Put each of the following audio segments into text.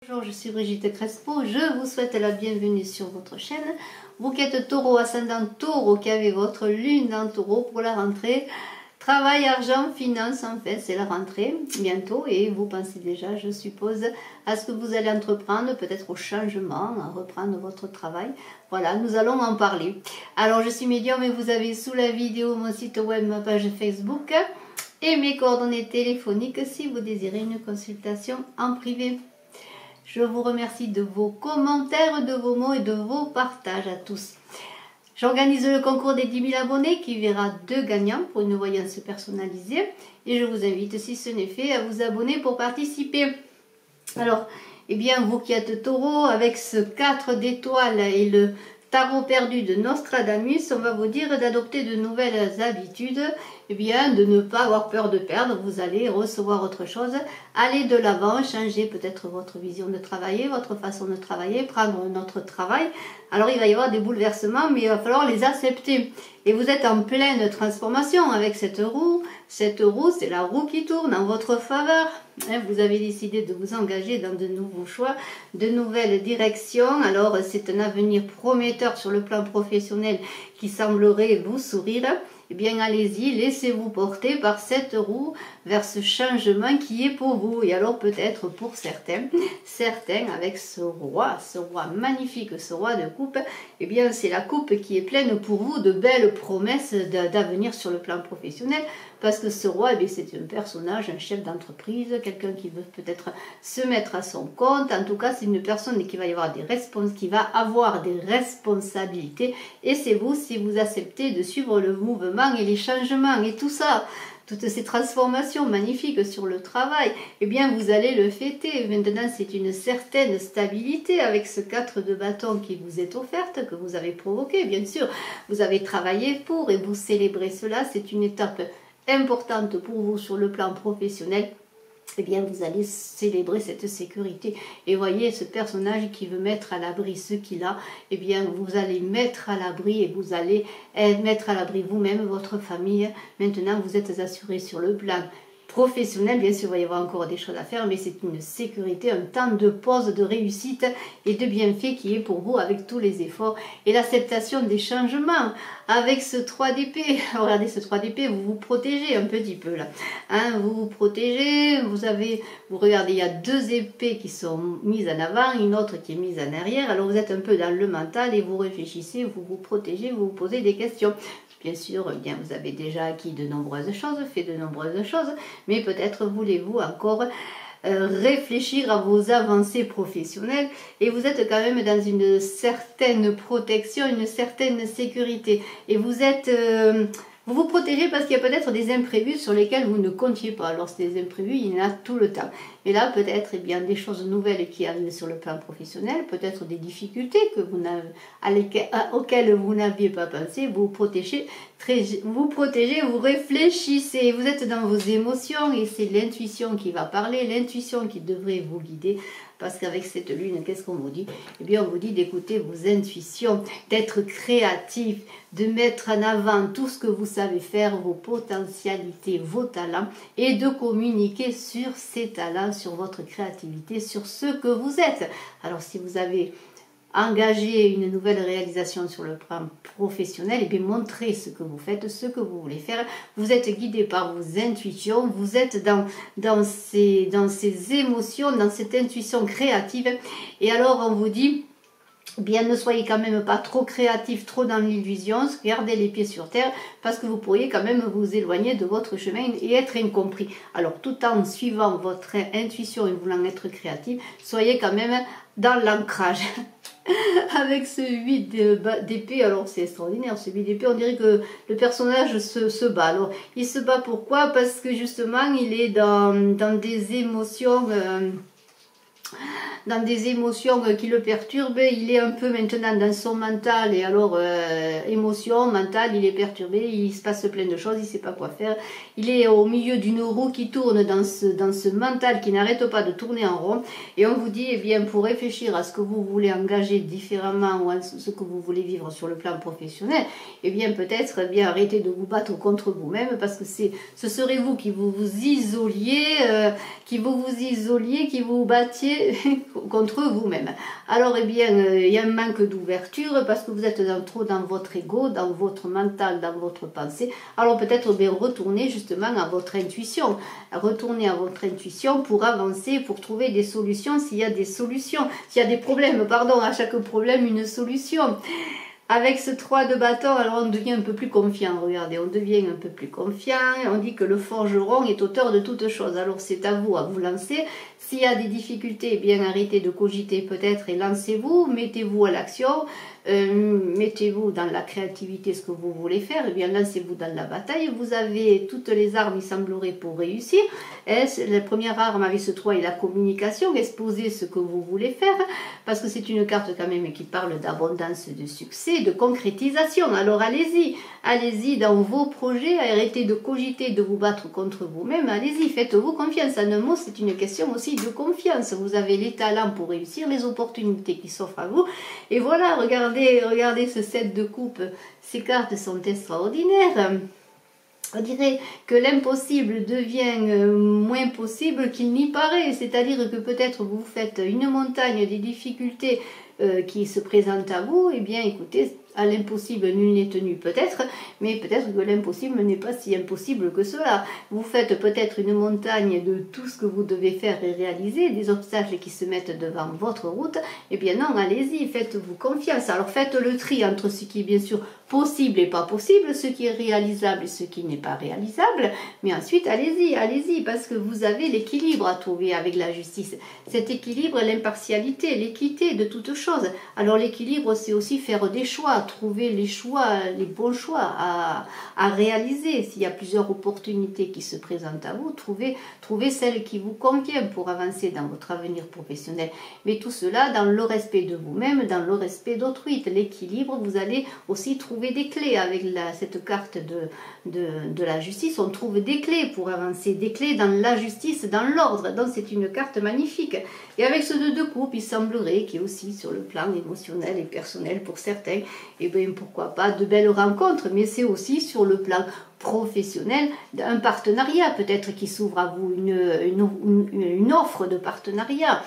Bonjour, je suis Brigitte Crespo, je vous souhaite la bienvenue sur votre chaîne. Vous qui êtes taureau, ascendant taureau, qui avez votre lune dans taureau pour la rentrée. Travail, argent, finance, en fait, c'est la rentrée bientôt et vous pensez déjà, je suppose, à ce que vous allez entreprendre, peut-être au changement, à reprendre votre travail. Voilà, nous allons en parler. Alors, je suis médium et vous avez sous la vidéo mon site web, ma page Facebook et mes coordonnées téléphoniques si vous désirez une consultation en privé. Je vous remercie de vos commentaires, de vos mots et de vos partages à tous. J'organise le concours des 10 000 abonnés qui verra 2 gagnants pour une voyance personnalisée. Et je vous invite, si ce n'est fait, à vous abonner pour participer. Alors, eh bien, vous qui êtes taureau, avec ce 4 d'étoiles et le tarot perdu de Nostradamus, on va vous dire d'adopter de nouvelles habitudes. Eh bien, de ne pas avoir peur de perdre, vous allez recevoir autre chose. Allez de l'avant, changez peut-être votre vision de travailler, votre façon de travailler, prendre un autre travail. Alors, il va y avoir des bouleversements, mais il va falloir les accepter. Et vous êtes en pleine transformation avec cette roue. Cette roue, c'est la roue qui tourne en votre faveur. Vous avez décidé de vous engager dans de nouveaux choix, de nouvelles directions. Alors, c'est un avenir prometteur sur le plan professionnel qui semblerait vous sourire. Eh bien, allez-y, laissez-vous porter par cette roue vers ce changement qui est pour vous. Et alors, peut-être pour certains avec ce roi magnifique, ce roi de coupe, eh bien, c'est la coupe qui est pleine pour vous de belles promesses d'avenir sur le plan professionnel. Parce que ce roi, eh c'est un personnage, un chef d'entreprise, quelqu'un qui veut peut-être se mettre à son compte. En tout cas, c'est une personne qui va avoir des responsabilités. Et c'est vous, si vous acceptez de suivre le mouvement et les changements et tout ça, toutes ces transformations magnifiques sur le travail, eh bien, vous allez le fêter. Maintenant, c'est une certaine stabilité avec ce 4 de bâton qui vous est offerte, que vous avez provoqué, bien sûr. Vous avez travaillé pour et vous célébrez cela. C'est une étape importante pour vous sur le plan professionnel. Eh bien, vous allez célébrer cette sécurité. Et voyez, ce personnage qui veut mettre à l'abri ce qu'il a, eh bien, vous allez mettre à l'abri et vous allez mettre à l'abri vous-même, votre famille. Maintenant, vous êtes assuré sur le plan professionnel. Bien sûr, il va y avoir encore des choses à faire, mais c'est une sécurité, un temps de pause, de réussite et de bienfait qui est pour vous avec tous les efforts et l'acceptation des changements. Avec ce 3 d'épée, regardez ce 3 d'épée, vous vous protégez un petit peu là. Vous vous protégez, vous regardez, il y a 2 épées qui sont mises en avant, une autre qui est mise en arrière. Alors vous êtes un peu dans le mental et vous réfléchissez, vous vous protégez, vous vous posez des questions. Bien sûr, eh bien, vous avez déjà acquis de nombreuses choses, fait de nombreuses choses, mais peut-être voulez-vous encore réfléchir à vos avancées professionnelles et vous êtes quand même dans une certaine protection, une certaine sécurité et vous vous protégez parce qu'il y a peut-être des imprévus sur lesquels vous ne comptiez pas. Alors, c'est des imprévus, il y en a tout le temps. Et là, peut-être eh bien des choses nouvelles qui arrivent sur le plan professionnel, peut-être des difficultés auxquelles vous n'aviez pas pensé. Vous protégez, vous réfléchissez, vous êtes dans vos émotions et c'est l'intuition qui va parler, l'intuition qui devrait vous guider. Parce qu'avec cette lune, qu'est-ce qu'on vous dit? Eh bien, on vous dit d'écouter vos intuitions, d'être créatif, de mettre en avant tout ce que vous savez faire, vos potentialités, vos talents, et de communiquer sur ces talents, sur votre créativité, sur ce que vous êtes. Alors, si vous avez engagé une nouvelle réalisation sur le plan professionnel, et bien montrez ce que vous faites, ce que vous voulez faire. Vous êtes guidé par vos intuitions, vous êtes dans ces émotions, dans cette intuition créative. Et alors on vous dit, bien ne soyez quand même pas trop créatif, trop dans l'illusion, gardez les pieds sur terre parce que vous pourriez quand même vous éloigner de votre chemin et être incompris. Alors tout en suivant votre intuition et voulant être créatif, soyez quand même dans l'ancrage. Avec ce 8 d'épée, alors c'est extraordinaire, ce 8 d'épée, on dirait que le personnage se bat. Alors, il se bat pourquoi? Parce que justement, il est dans des émotions... qui le perturbent, il est un peu maintenant dans son mental, et alors émotion, mental, il est perturbé, il se passe plein de choses, il ne sait pas quoi faire, il est au milieu d'une roue qui tourne dans ce mental qui n'arrête pas de tourner en rond, et on vous dit, eh bien, pour réfléchir à ce que vous voulez engager différemment, ou à ce que vous voulez vivre sur le plan professionnel, eh bien, peut-être, eh bien, arrêtez de vous battre contre vous-même, parce que ce serait vous qui vous isoliez, qui vous battiez contre vous-même. Alors, eh bien, il y a un manque d'ouverture parce que vous êtes trop dans votre ego, dans votre mental, dans votre pensée. Alors, peut-être bien retourner justement à votre intuition. Retourner à votre intuition pour avancer, pour trouver des solutions s'il y a des solutions. S'il y a des problèmes, pardon, à chaque problème, une solution. Avec ce 3 de bâton, alors on devient un peu plus confiant, regardez, on devient un peu plus confiant, on dit que le forgeron est auteur de toutes choses, alors c'est à vous lancer. S'il y a des difficultés, eh bien arrêtez de cogiter peut-être et lancez-vous, mettez-vous à l'action, mettez-vous dans la créativité, ce que vous voulez faire, eh bien lancez-vous dans la bataille, vous avez toutes les armes, il semblerait, pour réussir. La première arme avec ce 3 est la communication, exposer ce que vous voulez faire, parce que c'est une carte quand même qui parle d'abondance, de succès, de concrétisation. Alors allez-y, allez-y dans vos projets, arrêtez de cogiter, de vous battre contre vous-même, allez-y, faites-vous confiance. En un mot, c'est une question aussi de confiance. Vous avez les talents pour réussir, les opportunités qui s'offrent à vous. Et voilà, regardez ce 7 de coupe. Ces cartes sont extraordinaires. On dirait que l'impossible devient moins possible qu'il n'y paraît. C'est-à-dire que peut-être vous faites une montagne des difficultés qui se présentent à vous. Eh bien, écoutez, à l'impossible, nul n'est tenu peut-être, mais peut-être que l'impossible n'est pas si impossible que cela. Vous faites peut-être une montagne de tout ce que vous devez faire et réaliser, des obstacles qui se mettent devant votre route. Eh bien non, allez-y, faites-vous confiance. Alors faites le tri entre ce qui est bien sûr possible et pas possible, ce qui est réalisable et ce qui n'est pas réalisable. Mais ensuite, allez-y, allez-y, parce que vous avez l'équilibre à trouver avec la justice. Cet équilibre, l'impartialité, l'équité de toutes choses. Alors l'équilibre, c'est aussi faire des choix, trouver les choix, les bons choix à réaliser. S'il y a plusieurs opportunités qui se présentent à vous, trouvez celle qui vous convient pour avancer dans votre avenir professionnel. Mais tout cela dans le respect de vous-même, dans le respect d'autrui. L'équilibre, vous allez aussi trouver des clés avec cette carte de la justice. On trouve des clés pour avancer, des clés dans la justice, dans l'ordre. Donc c'est une carte magnifique. Et avec ce 2 de coupe, il semblerait qu'il y ait aussi sur le plan émotionnel et personnel pour certains, et bien pourquoi pas de belles rencontres, mais c'est aussi sur le plan professionnel un partenariat peut-être qui s'ouvre à vous, une offre de partenariat.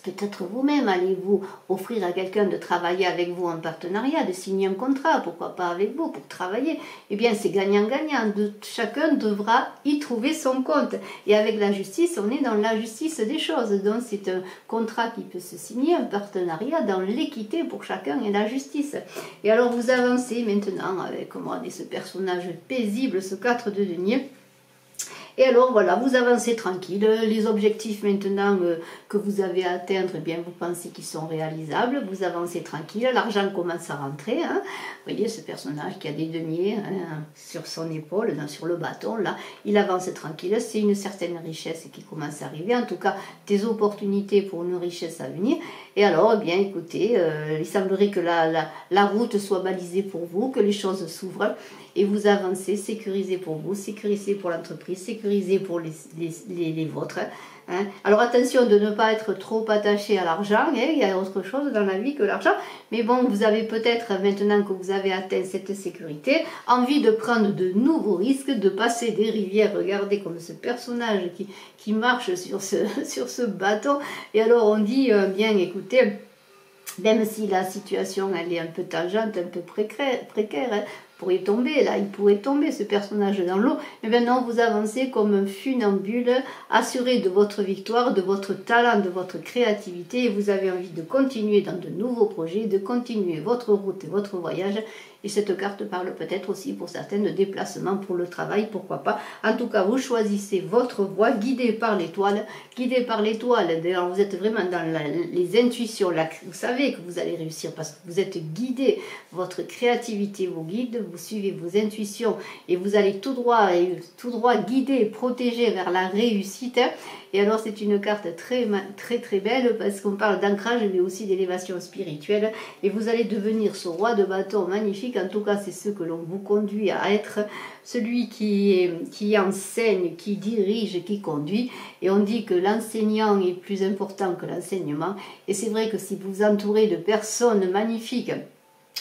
Peut-être vous-même allez-vous offrir à quelqu'un de travailler avec vous en partenariat, de signer un contrat, pourquoi pas avec vous, pour travailler. Eh bien, c'est gagnant-gagnant. Chacun devra y trouver son compte. Et avec la justice, on est dans la justice des choses. Donc, c'est un contrat qui peut se signer, un partenariat dans l'équité pour chacun et la justice. Et alors, vous avancez maintenant avec ce personnage paisible, ce 4 de denier. Et alors voilà, vous avancez tranquille, les objectifs maintenant que vous avez à atteindre, eh bien, vous pensez qu'ils sont réalisables, vous avancez tranquille, l'argent commence à rentrer. Hein. Vous voyez ce personnage qui a des deniers sur son épaule, sur le bâton, là, il avance tranquille, c'est une certaine richesse qui commence à arriver, en tout cas des opportunités pour une richesse à venir. Et alors, eh bien écoutez, il semblerait que la route soit balisée pour vous, que les choses s'ouvrent. Et vous avancez, sécurisé pour vous, sécurisé pour l'entreprise, sécurisé pour les vôtres. Hein. Alors attention de ne pas être trop attaché à l'argent, hein. Il y a autre chose dans la vie que l'argent. Mais bon, vous avez peut-être, maintenant que vous avez atteint cette sécurité, envie de prendre de nouveaux risques, de passer des rivières. Regardez comme ce personnage qui marche sur ce bateau. Et alors on dit, bien écoutez, même si la situation elle est un peu tangente, un peu précaire, hein, pourrait tomber, là, il pourrait tomber ce personnage dans l'eau, mais maintenant vous avancez comme un funambule, assuré de votre victoire, de votre talent, de votre créativité, et vous avez envie de continuer dans de nouveaux projets, de continuer votre route et votre voyage. Et cette carte parle peut-être aussi pour certains de déplacements pour le travail, pourquoi pas. En tout cas, vous choisissez votre voie, guidée par l'étoile. Guidée par l'étoile, d'ailleurs, vous êtes vraiment dans les intuitions. Là, vous savez que vous allez réussir parce que vous êtes guidé. Votre créativité vous guide, vous suivez vos intuitions et vous allez tout droit guidé, protégé vers la réussite. Et alors, c'est une carte très, très, très belle parce qu'on parle d'ancrage, mais aussi d'élévation spirituelle. Et vous allez devenir ce roi de bâton magnifique. En tout cas, c'est ce que l'on vous conduit à être. Celui qui enseigne, qui dirige, qui conduit. Et on dit que l'enseignant est plus important que l'enseignement. Et c'est vrai que si vous vous entourez de personnes magnifiques,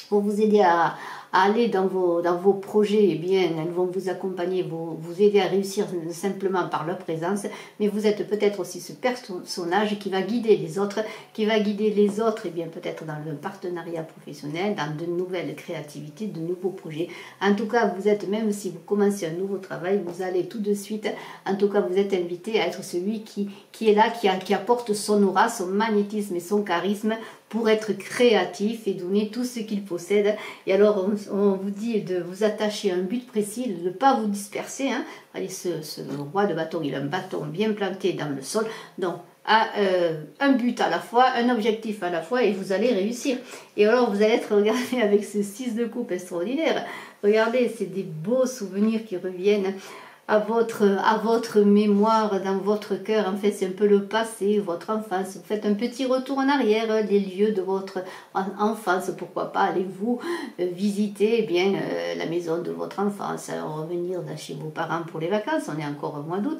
pour vous aider à aller dans vos projets, eh bien, elles vont vous accompagner, vous aider à réussir simplement par leur présence, mais vous êtes peut-être aussi ce personnage qui va guider les autres, eh bien, peut-être dans le partenariat professionnel, dans de nouvelles créativités, de nouveaux projets. En tout cas, vous êtes, même si vous commencez un nouveau travail, vous allez tout de suite, en tout cas, vous êtes invité à être celui qui est là, qui apporte son aura, son magnétisme et son charisme pour être créatif et donner tout ce qu'il possède. Et alors, on vous dit de vous attacher à un but précis, de ne pas vous disperser. Hein. Allez, ce roi de bâton, il a un bâton bien planté dans le sol. Donc, un but à la fois, un objectif à la fois, et vous allez réussir. Et alors, vous allez être regardé avec ce 6 de coupe extraordinaire. Regardez, c'est des beaux souvenirs qui reviennent à votre mémoire, dans votre cœur. En fait, c'est un peu le passé, votre enfance. Vous faites un petit retour en arrière, les lieux de votre enfance. Pourquoi pas allez-vous visiter la maison de votre enfance, revenir chez vos parents pour les vacances. On est encore au mois d'août.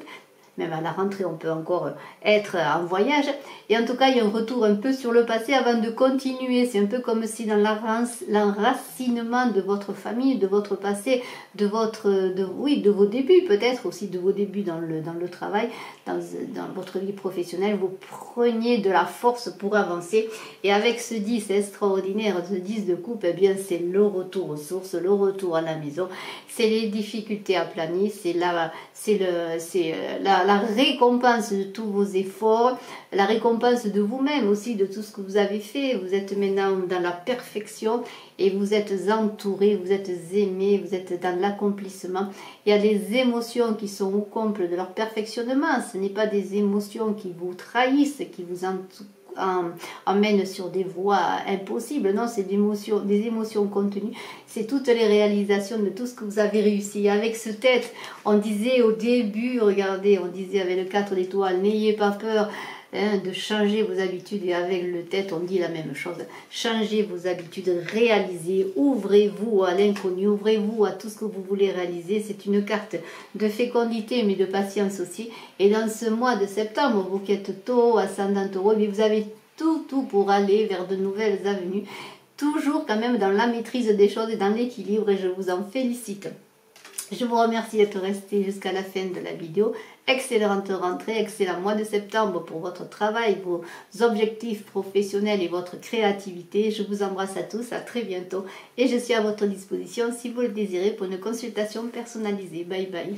Même à la rentrée, on peut encore être en voyage. Et en tout cas, il y a un retour un peu sur le passé avant de continuer. C'est un peu comme si dans l'enracinement de votre famille, de votre passé, de vos débuts, peut-être aussi de vos débuts dans le travail, dans votre vie professionnelle, vous preniez de la force pour avancer. Et avec ce 10 extraordinaire, ce 10 de coupe, eh bien, c'est le retour aux sources, le retour à la maison. C'est les difficultés à planer, c'est la récompense de tous vos efforts, la récompense de vous-même aussi, de tout ce que vous avez fait. Vous êtes maintenant dans la perfection et vous êtes entouré, vous êtes aimé, vous êtes dans l'accomplissement. Il y a des émotions qui sont au comble de leur perfectionnement. Ce n'est pas des émotions qui vous trahissent, qui vous emmène sur des voies impossibles. Non, c'est des émotions contenues. C'est toutes les réalisations de tout ce que vous avez réussi. Avec ce tête, on disait au début, regardez, on disait avec le 4 d'étoiles, n'ayez pas peur de changer vos habitudes. Et avec le tête, on dit la même chose. Changez vos habitudes, réalisez, ouvrez-vous à l'inconnu, ouvrez-vous à tout ce que vous voulez réaliser. C'est une carte de fécondité, mais de patience aussi. Et dans ce mois de septembre, vous qui êtes taureau, ascendant taureau, vous avez tout pour aller vers de nouvelles avenues. Toujours quand même dans la maîtrise des choses et dans l'équilibre, et je vous en félicite. Je vous remercie d'être resté jusqu'à la fin de la vidéo. Excellente rentrée, excellent mois de septembre pour votre travail, vos objectifs professionnels et votre créativité. Je vous embrasse à tous, à très bientôt. Et je suis à votre disposition si vous le désirez pour une consultation personnalisée. Bye bye.